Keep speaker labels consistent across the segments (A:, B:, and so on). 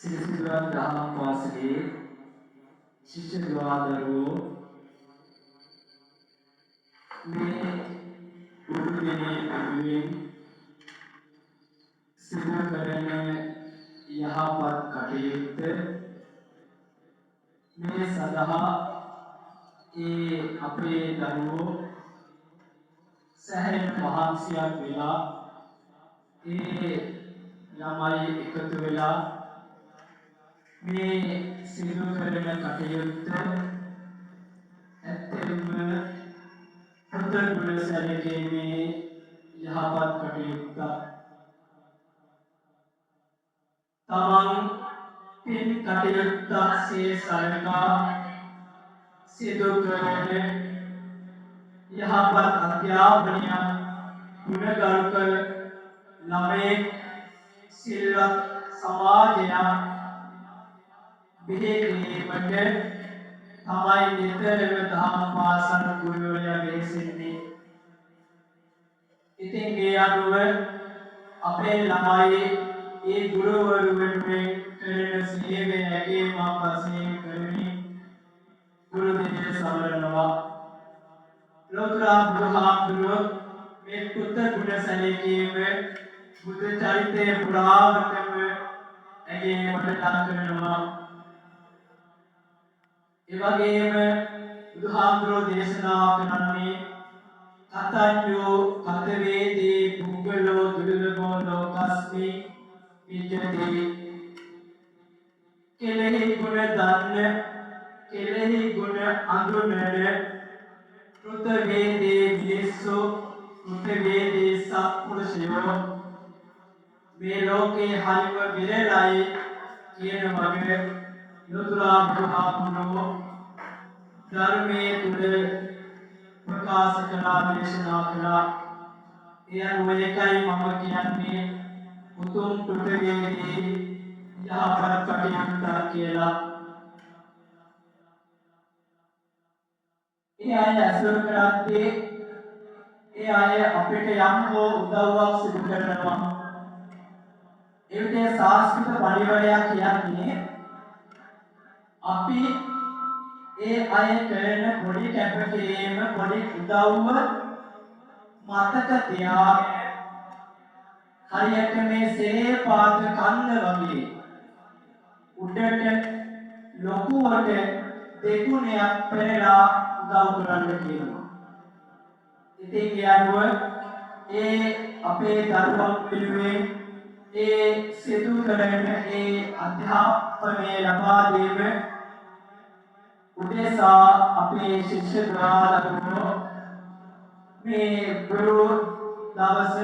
A: සිරිසිදුවන් දහම් පාසලේ ශිෂ්‍ය දුවදරුවෝ මේ උරුදිනේ පිළිවෙන් සිදු කරන යහපත් කටයුත්ත මේ සඳහා අපේ දරුවෝ සෑහෙන මහන්සියක් වෙලා ළමයි එකතු වෙලා මේ සිදු කරන කටයුත්ත ඇත්තටම පුදුම සැලකීමේ යහපත් කටයුත්ත තමන් පින් කටයුත්තක්සේ සලකා සිදු කරන යහපත් අධ්‍යාපනයක් ගුණගරුක ළමයෙක් සිල්වත් සමාජයක් බිහිවීමට තමයි නිතරම දහම් පාසල් ගුරුවරයා වෙහෙසෙන්නේ. ඉතින් ඒ අනුව අපේ ළමයි ඒ ගුරුවරු වෙනුවෙන් කරන සේවය ඇගීමක් වශයෙන් කරමින් ගුරු දිනය සමරනවා. ලෝතර බුදුහාමුදුරුවෝ මේ පුත්ත ගුණ සැලකීම බුදු චරිතය පුරාවටම ඇගීමට ලක් කරනවා. ඒ වගේම බුදුහාමුදුරුවෝ දේශනා කරන්නේ කතඤ්ඤෝ කතවේදී පුද්ගලෝ දුර්ලභෝ ලෝකස්මි විජ්ජති කෙලෙහි ගුණ දන්න කෙලෙහි ගුණ අඳුනන කෘතවේදී විස්සු කෘතවේදී සත්පුරුෂයෝ මේ ලෝකේ හරිම විරලයි කියන වගේ ලෝතුරා බුදුහාමුදුරුවෝ ධර්මයේ තුල ප්‍රකාශ කළා දේශනා කළා. ඒ අනුව එකයි මම කියන්නේ උතුම් පෘථිවියේ යහපත් කටයුත්ත කියලා. ඒ අය අසුර කරද්දී ඒ අය අපිට යම් හෝ උදව්වක් සිදු කරනවා. ඒ විදිහේ සාස්කෘතික පරිවර්තනයක් කියන්නේ අපි ඒ අය කරන පොඩි කැපකිරීම පොඩි උදව්ව මතක තියාගෙන හරියට මේ සේපාත කන්න වගේ උඩට ලොකුවට දෙගුණයක් පෙරලා උදව් කරන්න කියනවා. ඉතින් ඒ අනුව අපේ දරුවන් පිළිවෙල සිදු කරන අධ්‍යාපනය ලබා දීම උදෙසා අපේ ශිෂ්‍ය දරුවෝ මේ ගුරු දවස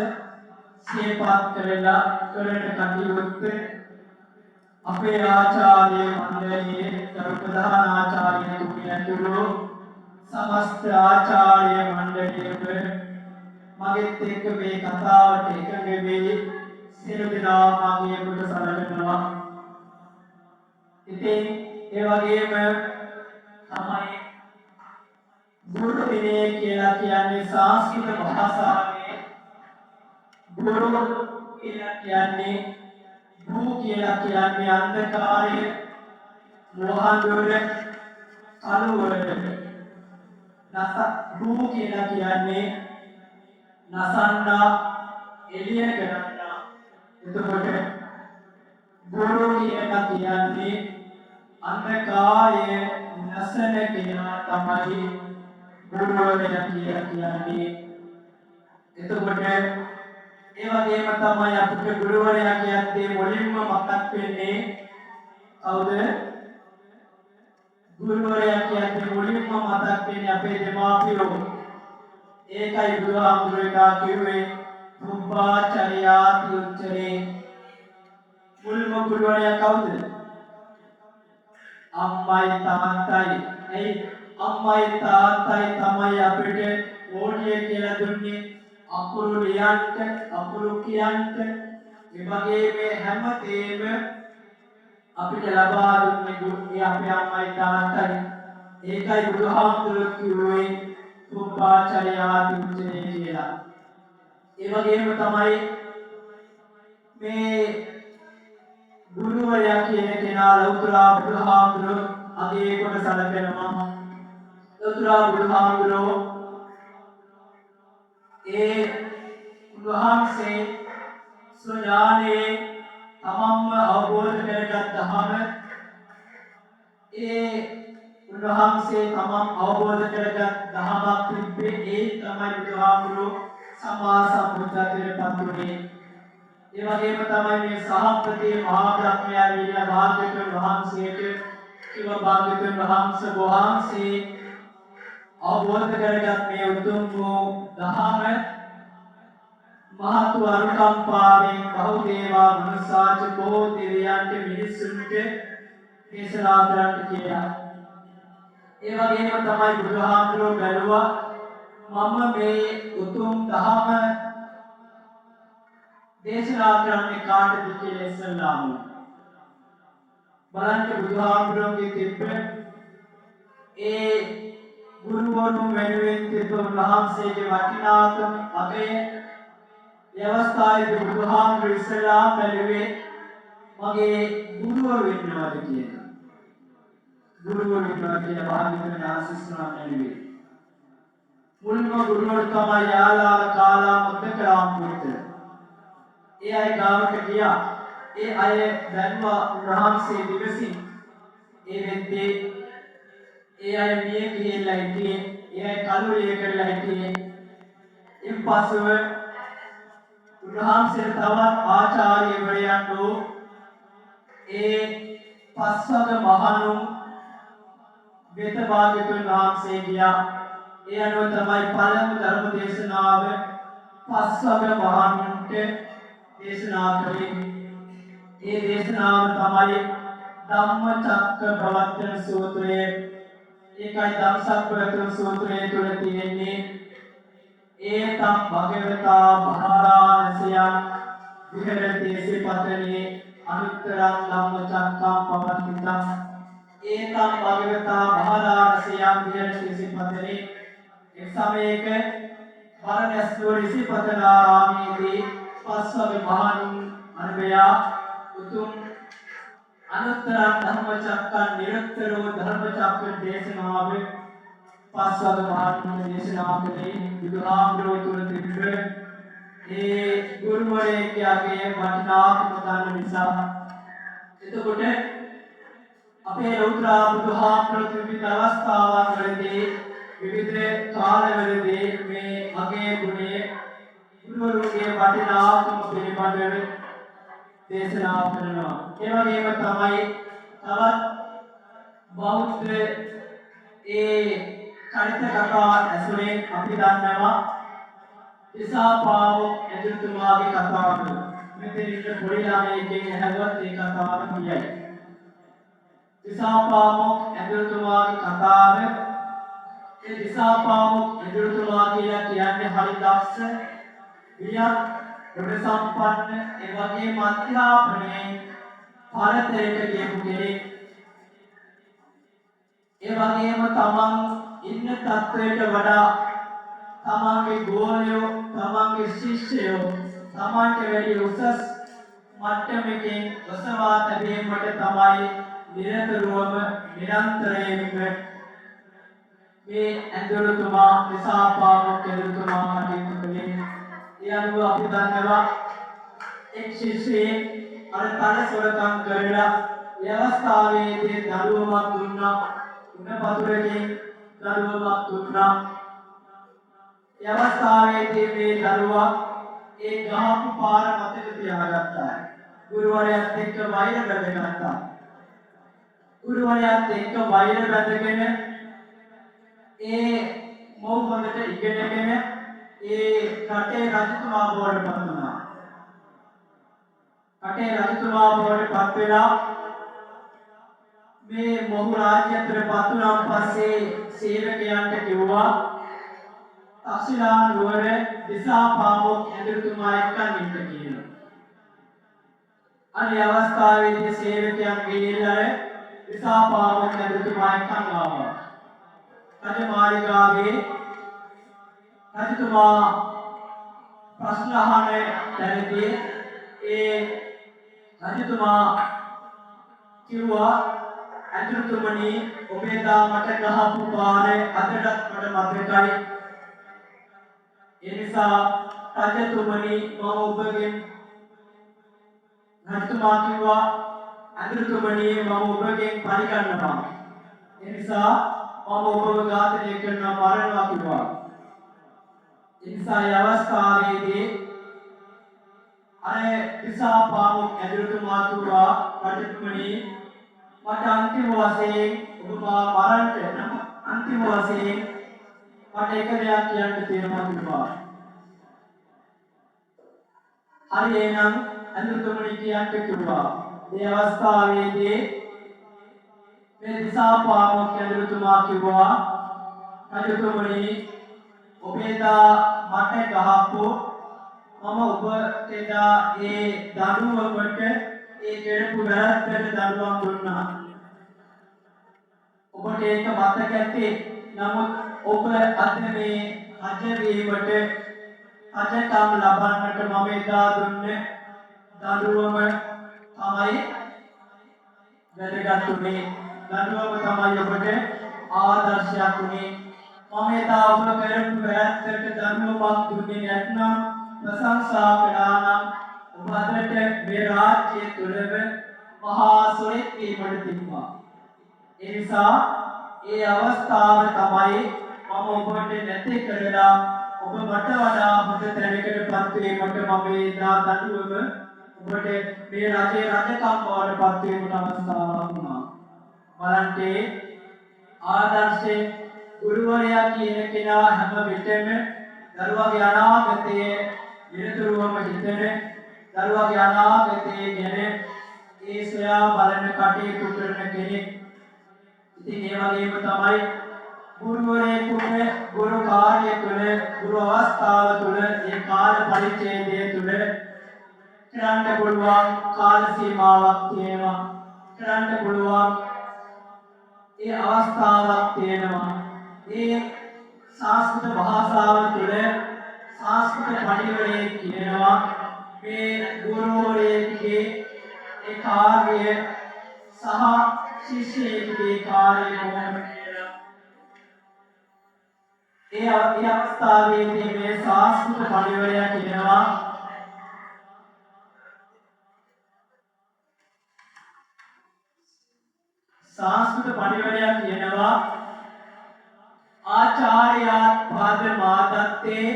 A: සිහිපත් කරලා කරන කටයුත්ත අපේ ආචාර්ය මණ්ඩලයේ ගරු ප්‍රධාන ආචාර්යතුමියන්තුළු සමස්ත ආචාර්ය මණ්ඩලයට මගෙත් එක්ක මේ කතාවට එකඟ වෙයි සියලු දෙනා මගේ කොට සලකනවා. ඉතින් ඒ වගේම තමයි ගුරු දිනය කියලා කියන්නේ සංස්කෘත භාෂාවේ ගුරු කියලා කියන්නේ භූ කියලා කියන්නේ අන්ධකාරය මෝහඳුර කලවරට නස භූ කියලා කියන්නේ නසන්නා එළිය කරන්නා. එතකොට ගුරු කියලා කියන්නේ අන්ධකාරය නසන කෙනා තමයි ගුරුවරයා කියලා කියන්නේ. එතකොට ඒ වගේම තමයි අපිට ගුරුවරයා කියන්නේ මුලින්ම මතක් වෙන්නේ කවුද? ගුරුවරයා කියන්නේ මුලින්ම මතක් වෙන්නේ අපේ දෙමාපියෝ. ඒකයි බුදුහාමුදුරුවෝ කිව්වේ පුබ්බාචර්යාති උච්චරේ. මුල්ම ගුරුවරයා කවුද? අම්මයි තාත්තයි. එයි අම්මයි තාත්තයි තමයි අපිට ඕනිය කියලා දුන්නේ අකුරු ලියන්න, අකුරු කියන්න. ඒ වගේ මේ හැමදේම අපිට ලබා දුන්නේ අපේ අම්මයි තාත්තයි. ඒකයි බුදුහාමුදුරුවෝ කිව්වේ පුබ්බාචර්යාති උච්චරේ කියලා. ඒ වගේම තමයි මේ ගුරුවරයා ගුරුවරයා කියන කෙනා ලෞතර බුදුහාමුදුරුවෝ අගේ කොට සැලකෙනවා. ලෞතර බුදුහාමුදුරුවෝ ඒ උන්වහන්සේ සුඥානේ තමන්ම අවබෝධ කරගත් ධර්ම ඒ උන්වහන්සේ තමන් අවබෝධ කරගත් ධර්මයක් තිබ්බේ ඒ තමයි බුදුහාමුදුරුවෝ සම්මා සම්බුද්ධත්වයට පත් වුණේ. ඒ වගේම තමයි මේ සහපති මහා බ්‍රහ්මයා විරිය භාග්‍යවතුන් වහන්සේට කිව භාග්‍යවතුන් වහන්සේ අවබෝධ කරගත් මේ උතුම් වූ ධර්ම මහත් අනුකම්පාවෙන් බහුදේවා මනුසාච බොහෝ දෙවියන්ට මිනිසුන්ට දේශනා කරන්න කියලා. ඒ වගේම තමයි බුදුහාමුදුරුවෝ බැලුවා මම මේ උතුම් ධර්ම දේශනා කරන්නේ කාටද කියලා ඉස්සල්ලාම බලන්න බුදුහාමුදුරුවෝගේ තිබ්බ ඒ ගුරුවරුන් වෙනුවෙන් තිබ්බ උන්වහන්සේගේ වටිනාකම අගය අවස්ථාවේ බුදුහාමුදුරුවෝ ඉස්සල්ලාම බැලුවේ මගේ ගුරුවරු වෙන්නවද කියලා. ගුරුවරු වෙනවා කියලා භාග්‍යවතුන් ආශිස්නා බැලුවේ. මුල්ම ගුරුවරු තමයි යාලා කාලා මුද්දකරාම් පුත්‍ර. ඒ අය ගාවට ගියා. ඒ අය දැන්වා උන්වහන්සේ දිවසින් ඒ වෙද්දී ඒ අය මිය ගිහිල්ලා හිටියේ. ඒ අය කලුරිය කරලා හිටියේ. ඉන්පසුව උන්වහන්සේ තවත් ආචාර්යවරයන්ෝ ඒ පස්වග මහණුන් වෙත භාග්‍යවතුන් වහන්සේ ගියා. ඒ අනුව තමයි පළමු ධර්ම දේශනාව පස්වග මහණුන්ට දේශනා කළේ. ඒ දේශනාව තමයි ධම්මචක්කප්පවත්තන සූත්‍රය. ඒකයි ධම්සක්පවත්තන සූත්‍රය තුල තියෙන්නේ ඒතම් භගවතා මහරාජසයන් විහෙරති සිපතනේ අනුත්තරං ධම්මචක්කම් පවත්තිතං. ඒතම් භගවතා මහරාජසයන් විහෙරති සිපතනේ එක් සමයක වරණැස් නුවර සිපතනාරාමේදී පස්වග මහණුන් අනුබයා උතුම් අනුත්තරං ධම්මචක්කම් නිරන්තරව ධර්මචක්ක දේශනාව පස්වග මහණුන් දේශනා කළේ බුදුහාමුදුරුවෝ තුල තිබෙන ඒ ගුරුවරයෙක්ගේ වටිනාකම ගන්න නිසා. එතකොට අපේ ලෞතර බුදුහාමුදුරුවෝ විවිධ අවස්ථාවන් වලදී විවිධ කාලවලදී මේ අගේ ගුණයේ ගුරුවරුන්ගේ වටිනාකම පිළිබඳව දේශනා කරනවා. ඒ වගේම තමයි තවත් බෞද්ධ ඒ චරිත කතා ඇසුරෙන් අපි දන්නවා දිසාපාවොක් ඇදුරුතුමාගේ කතාව. මෙතන ඉන්න පොඩි ළමයෙක්ගෙන් ඇහුවත් ඒ කතාව කියයි. දිසාපාවොක් ඇදුරුතුමාගේ කතාව ඒ දිසාපාවොක් ඇදුරුතුමා කියලා කියන්නේ හරි දක්ෂ වියත් ගුණ සම්පන්න ඒ වගේම අධ්‍යාපනයේ පරතරයට ගියපු කෙනෙක්. ඒ වගේම තමන් ඉන්න තත්වයට වඩා තමන්ගේ ගෝලයෝ තමන්ගේ ශිෂ්‍යයෝ තමන්ට වැඩි උසස් මට්ටමකින් ඔසවා තැබීමට තමයි නිරතුරුවම නිරන්තරයෙන්ම මේ ඇදුරුතුමා දිසාපාවොක් ඇදුරුතුමා කටයුතු කළේ. ඒ අනුව අපි දන්නවා එක් ශිෂ්‍යයෙක් අර තන සොරකම් කරලා ඒ අවස්ථාවේදී දරුවමක් දුන්නා. උණ පතුරකින් දරුවමක් දුන්නා. ඒ අවස්ථාවේදී මේ දරුවා ඒ ගහපු පාර මතක තියාගත්තා. ගුරුවරයාත් එක්ක වෛර බැඳගත්තා. ගුරුවරයාත් එක්ක වෛර බැඳගෙන ඒ මොහු හොඳට ඉගෙනගෙන ඒ රටේ රජතුමා බවට පත් වුණා. රටේ රජතුමා බවට පත් වෙලා මේ මොහු රාජ්‍යයට පත් වුණාන් පස්සේ සේවකයන්ට කිව්වා තක්ෂිලා නුවර දිසාපාවොක් ඇදුරුතුමා එක්කන් ඉන්න කියලා. අනේ අවස්ථාවේදී සේවකයන් ගිහිල්ලා දිසාපාවොක් ඇදුරුතුමා එක්කන් ආවා. රජමාලිගාවේ රජතුමා ප්‍රශ්න අහන තැනදී ඒ රජතුමා කිව්වා ඇතුළුතුමනි ඔබේ දා මට ගහපු පාරේ අදටත් මට මතකයි. ඒ නිසා රජතුමනි මම ඔබගෙන් රජතුමා කිව්වා ඇතුළුතුමනි මම ඔබගෙන් පරිගන්නවා. ඒ නිසා මම ඔබව ඝාතනය කරනවා මරනවා කිව්වා. ඒ නිසා ඒ අවස්ථාවේදී අර දිසාපාමොක් ඇතුළුතුමා කිව්වා රජතුමනි මට අන්තිම වශයෙන් ඔබ මරන්න නම් අන්තිම වශයෙන් මට එක දෙයක් කියන්න තියෙනවා කිව්වා. හරි එහෙනම් ඇතුළුතුමනි කියන්න කිව්වා. මේ අවස්ථාවේදී මේ දිසාපාමොක් ඇතුළුතුමා කිව්වා රජතුමනි ඔබේ දා මට ගහපු මම ඔබට එදා ඒ දඬුවමට ඒ කෙරපු වැරද්දට දඬුවම් දුන්නා. ඔබට ඒක මතක ඇති. නමුත් ඔබ අද මේ රජ වීමට රජකම් ලබන්නට මම එදා දුන්නේ දඬුවම තමයි වැදගත් උනේ. දඬුවම තමයි ඔබට ආදර්ශයක් උනේ. මම එදා ඔබ කරපු වැරද්දට දඬුවමක් දුන්නේ නැත්නම් ප්‍රශංසා කළා නම් ඔබ අදට මේ රාජ්‍යය තුළම මහා සොරෙක් වීමට තිබ්බා. ඒ නිසා ඒ අවස්ථාව තමයි මම ඔබට නැති කරලා ඔබ මට වඩා හොඳ තැනකටපත් වීමට මම එදා දඬුවම ඔබට මේ රජේ රජකම් බවටපත් වීමට අවස්ථාවක් වුණා. බලන්න ආදර්ශේ ගුරුවරයා කියන කෙනා හැම විටම දරුවාගේ අනාගතයේ නිරතුරුවම හිතන දරුවාගේ අනාගතයේ ගැන ඒ සොයා බලන කටයුතු කරන කෙනෙක්. ඉතින් ඒ වගේම තමයි ගුරුවරයෙකුට ගුරු කාර්යය තුළ ගුරු අවස්ථාව තුළ ඒ කාල පරිච්ඡේදය තුළ කරන්න පුළුවන් කාල සීමාවක් තියෙනවා. කරන්න පුළුවන් ඒ අවස්ථාවක් තියෙනවා. ඒ සංස්කෘත භාෂාව තුළ සංස්කෘත පඬිවරයෙක් කියනවා මේ ගුරුවරයෙක්ගේ ඒ කාර්යය සහ ශිෂ්‍යයෙකුගේ කාර්යය කොහොමද කියලා. ඒ අවස්ථාවේදී මේ සංස්කෘත පඬිවරයා කියනවා ආචාර්යාත් පාද මාදත්තේ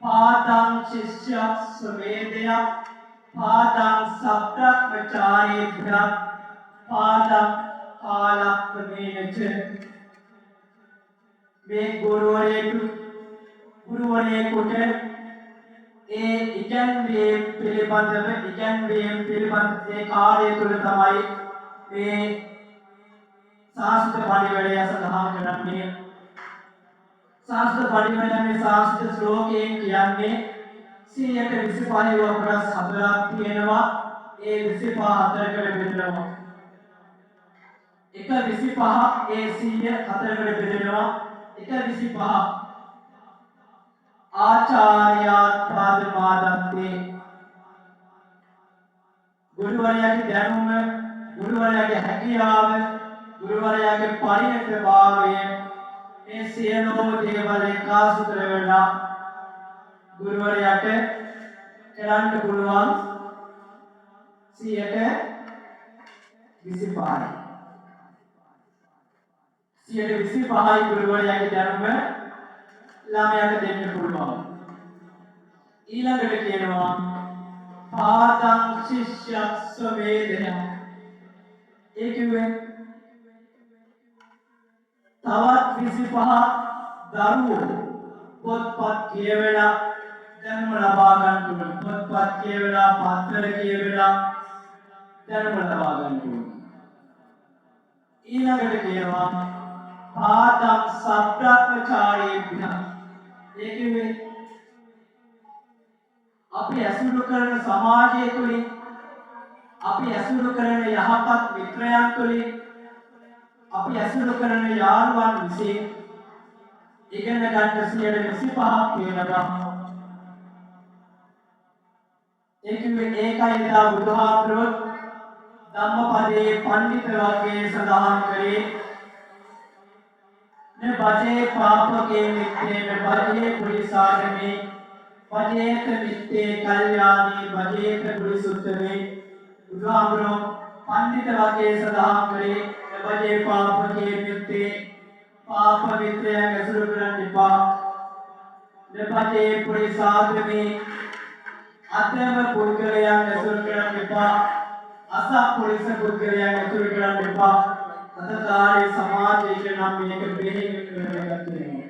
A: පාදං ශිෂ්‍ය ස්වේදයක් පාදං සබ්‍රක්‍මචාරීභ්‍යක් පාදං කාලක්‍රමේනච. මේ ගුරුවරයෙකුට ඒ ඉගැන්වීම් පිළිබඳ ඒ කාර්යය තුළ තමයි මේ සංස්කෘත පඬිවරයා සඳහන් කරන්නේ. සංස්කෘත පඬිවරයා මේ සංස්කෘත ශ්ලෝකයෙන් කියන්නේ 125 වපරස් 4ක් තියෙනවා. ඒ 25 හතරකට බෙදෙනවා. එක 25 ඒ 100 හතරකට බෙදෙනවා. එක 25 ආචාර්යාත් පාද මාදත්තේ ගුරුවරයාගේ දැනුම ගුරුවරයාගේ හැකියාව ගුරුවරයාගේ පරිණතභාවය මේ සියලුම දේවල් එකාසු කරලා ගුරුවරයාට කරන්න පුළුවන් 125යි. 125යි ගුරුවරයාගේ දැනුම ළමයාට දෙන්න පුළුවන්. ඊළඟට කියනවා පාදං ශිෂ්‍ය ස්වේදය. ඒ කිව්වේ තවත් 25 දරුවෝ පොත්පත් කියවලා දැනුම ලබා ගන්න ඕන. පොත්පත් කියවලා පත්‍ර කියවලා දැනුම ලබා ගන්න ඕන. ඊළඟට කියනවා පාදං සබ්‍රක්‍මචාරීභ්‍ය. ඒ කිව්වේ අපි ඇසුරු කරන සමාජය තුළින් අපි ඇසුරු කරන යහපත් මිත්‍රයන් තුළින් අපි ඇසුරු කරන යාළුවන් විසින් ඉගෙන ගන්න 125ක් වෙනවා. ඒකයි එදා බුදුහාමුදුරුවෝ ධම්මපදයේ පඬිත වර්ගයේ සඳහන් කරේ ने बजे पाप के मित्ते में बजे पुलिसार में बजेत मित्ते कल्याणी बजेत पुलिसुत में उदाहरणों पंडित वाक्य सदाम करे ने बजे पाप के मित्ते पाप मित्ते कसुरग्रहण निपा ने बजे पुलिसार में अत्यम पुलकरिया कसुरग्रहण निपा असा पुलिस पुलकरिया कसुरग्रहण निपा तथारे समाज एक नाम एक बेहद करते हैं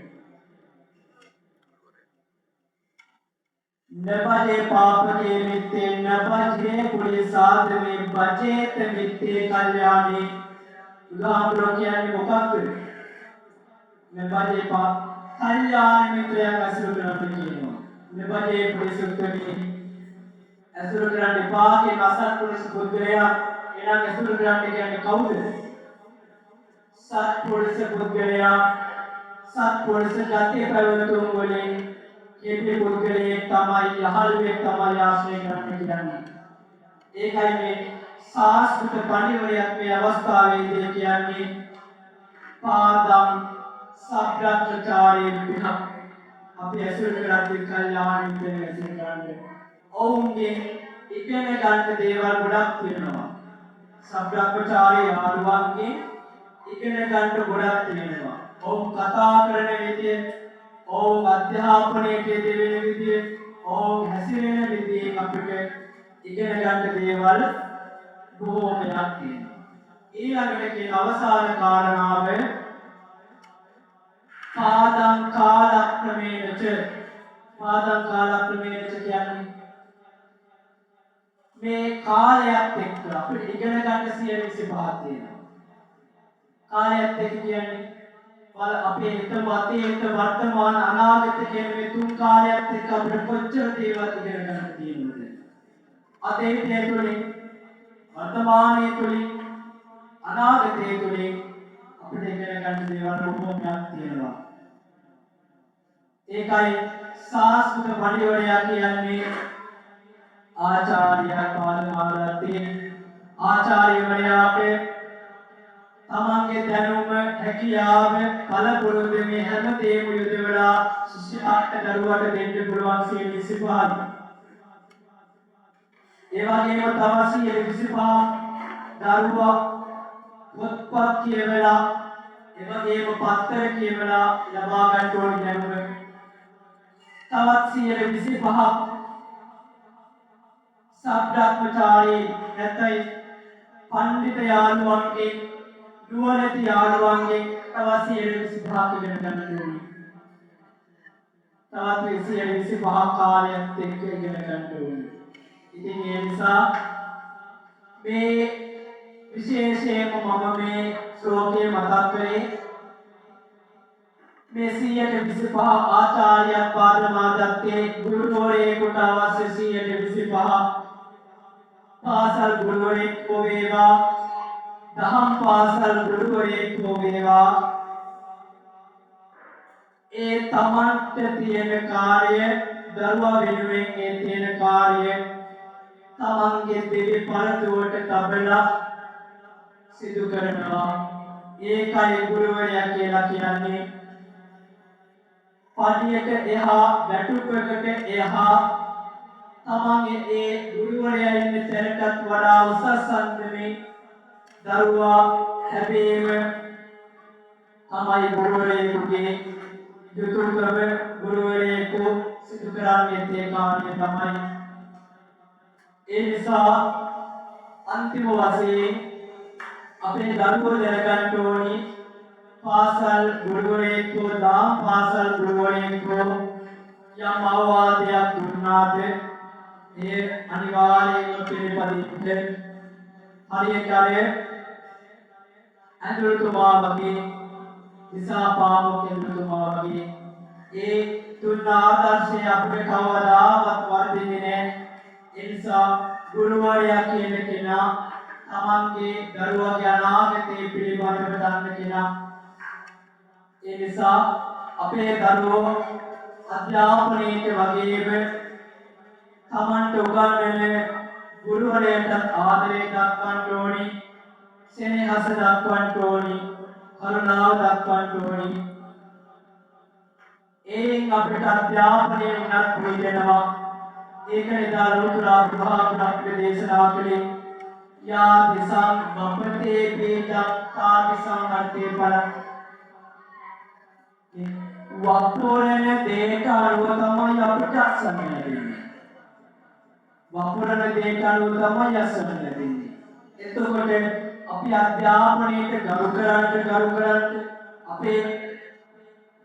A: न बजे पाप के मित्ते न बजे पुलिसाद में बजेत मित्ते कल्याणी उदाहरण क्या है मुकब्ब न बजे पाप कल्याण मित्रे असुरग्रहण किया न बजे पुलिसुत में असुरग्रहण निपा के असर पुलिस खुद गया इना असुरग्रहण के ने कौद सत्पुरुष पुद्गलया सत्पुरुष जाति प्रवृत्तों बोले ये भी पुद्गले तमाई यहल में तमाई आश्रय करने की जानी एक है में शास्त्र पाणिवरियत में अवस्था में देखे अन्य पादम सब्रतचारी बिना अपने असुर क्रांति कल्याण के असुर क्रांति ओंगे इतने गंध देवर बुढ़ाप तीनों सब्रतचारी आरुवांगे इकने गंट गुड़ा तीनवा ओम कथा करने विधि ओम अध्यापने के देवेने विधि ओम हसीने विधि अपने इकने गंट देवल भूमि में आती है ये लगने के अवसाद कारण आवे पादम काला प्रमेय क्या नहीं मैं काल या तेक्रा फिर इकने गंट से बात है කාලයත් එක්ක කියන්නේ වල අපේ හිතම අතීත වර්තමාන අනාගත කියන මේ තුන් කාලයත් එක්ක අපිට කොච්චර දේවල් ඉගෙන ගන්න තියෙනවද අතීතයේ තුලින් වර්තමානයේ තුලින් අනාගතයේ තුලින් අපිට ඉගෙන ගන්න දේවල් රූපයක් තියෙනවා ඒකයි සාස්කෘත පරිවර්තනය කියන්නේ ආචාර්ය පාදමාලතේ ආචාර්යවරයාට तमांगे धनुम हैकियाव पलपुरुद में हेमदेव युद्धवला शिष्याट दरुवाट देंगे पुरवान से विसिपाल एवागेम तवासी ये विसिपा दरुवा उत्पत्त किएवला एवागेम पत्तर किएवला लबागन टोल धनुम तवासी ये विसिपा सब्रत्मचारी नतई पंडित यानुवंगे නුවණැති යාළුවන්ගේ තවත් 125ක් ඉගෙන ගන්න ඕනේ. තවත් 125 කාලයක් එක්ක ඉගෙන ගන්න ඕනේ. ඉතින් ඒ නිසා මේ විශේෂයෙන්ම මම මේ ශ්ලෝකයේ මතක් කරේ මේ 125 ආචාර්ය පාරමාදත්තේ ගුරුවරයෙකුට අවශ්‍ය 125 පාසල් ගුරුවරයෙක් වේවා दहम पासल गुरुवरेक हो वेवा ए तमंत तीन कार्य दरवा वेनुवें ए तीन कार्य तमंगे देवी परदोट तबला सिद्धू करना ඒකයි ගුරුවරයා කියලා කියන්නේ පඩියට එහා වැටුපකට එහා තමන්ගේ ඒ ගුරුවරයා ඉන්න තැනටත් වඩා උසස් අන්දමේ දරුවා හැබෑම තමයි ගුරුවරයෙකුගේ යුතුයකම ගුරුවරයෙකු සිදු කරන්නේ ඒ කාර්යය තමයි ඒ නිසා अंतिम वसीम अपने दरुओं जरगन टोनी पासल गुरुवरे को दाम पासल गुरुवरे को या मावाद या दुर्नाद ये अनिवार्य के पदिते हरिये करे अंदर तुमा बगी दिशा पावो के अंदर तुमा बगी ये दुर्नादर से अपने खावदा वत्वर्दी ने इंसा गुरुवरයා කියන කෙනා තමන්ගේ දරුවාගේ අනාගතේ පිළිබඳව දන්න කෙනා ඒ නිසා අපේ දරුවෝ අධ්‍යාපනයේ වගේම තමන්ට උගන්වන ගුරුවරයාට ආදරය දක්වන්න ඕනි, සෙනෙහස දක්වන්න ඕනි, කරුණාව දක්වන්න ඕනි. ඒන් අපිට අධ්‍යාපනය උනත් වෙනවා. ඒක එදා ලෝතුරා බුදුහාමුදුරුවෝ අපිට දේශනා කළේ යා දිසං වපතේ බීජං තා දිසං අර්ථේ බලං. වපුරන දේට අනුව තමයි අපිට අස්සන්න ලැබෙන්නේ. වපුරන දේට අනුව තමයි අස්සන්න ලැබෙන්නේ. එතකොට අපි අධ්‍යාපනයට ගරු කරන්න අපේ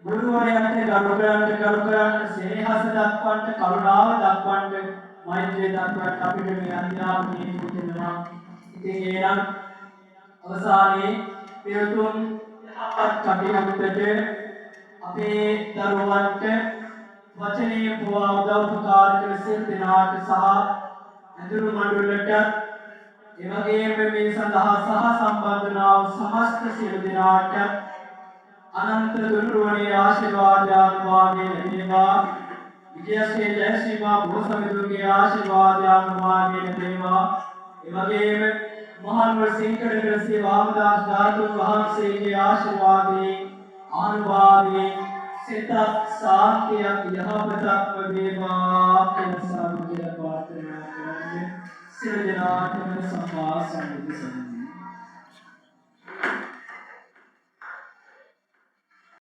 A: ගුරුවරයාට ගරු කරන්න සෙනෙහස දක්වන්න, කරුණාව දක්වන්න, මෛත්‍රිය දක්වන්න අපිට මේ අධ්‍යාපනයේ පුදුමනවා. ඉතින් ඒනම් අවසානයේ පියතුම් යහපත් කටයුත්තට අපේ දරුවන්ට වචනේ පුවා උදව් උපකාර කර සියලු දෙනාට සහ ඇතුළු මණ්ඩලයට එවැගේම මේ සඳහා සහ සම්බන්ධ වන සමස්ත සියලු දෙනාට අනන්ත දුර්වණී ආශිර්වාද ආනුභාවයෙන් ලැබේවා. විජයශ්‍රී ජයශ්‍රී මා බෝසමිතුගේ ආශිර්වාද ආනුභාවයෙන් ලැබේවා. එවැගේම මහනුවර සිංකඩගල ශ්‍රී වාමදාස ධාතුන් වහන්සේගේ ආශිර්වාදයෙන් ආනුභාවයෙන් සිතක් සාන්තියක් යහපතක්ම වේවා කියලා